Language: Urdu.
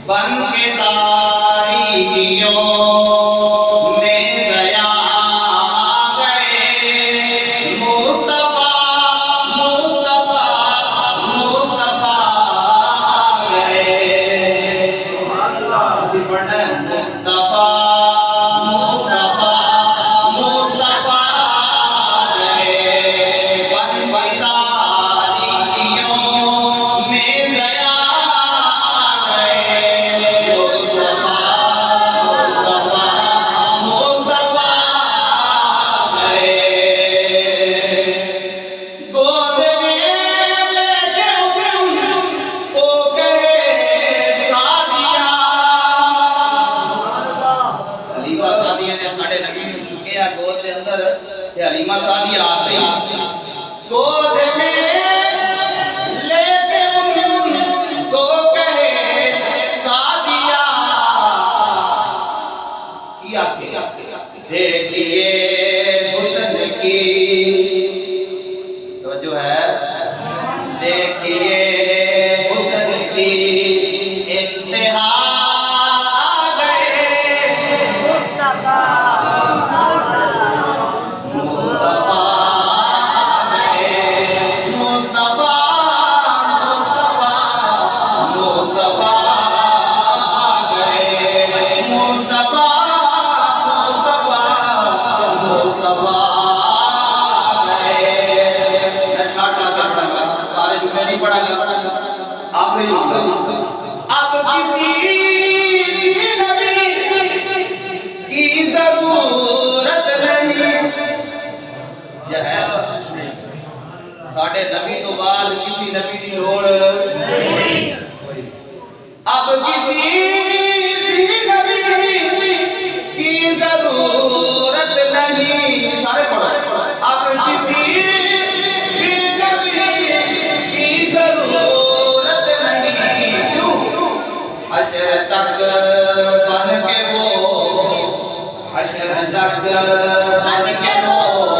بن کے تاریکیوں میں ضیا گئے مصطفیٰ مصطفیٰ مصطفیٰ گئے اسی پڑھنا ہے مصطفیٰ مصطفیٰ مصطفیٰ گئے بن کے تاریکیوں میں ضیا حلیمہ سعدیہ آتے گود میں لے کے ان کو کہے سعدیہ کیا دیکھئے حسن کی توجہ ہے دیکھئے حسن کی انتہا آخری اب کسی نبی کی ضرورت نہیں یہ ہے ساڑھے نبی تو بعد کسی نبی کی لوڑ نہیں اب کسی نبی کی ضرورت نہیں سارے پڑھو اب کسی حشر تک بن کے وہ حشر تک بن کے وہ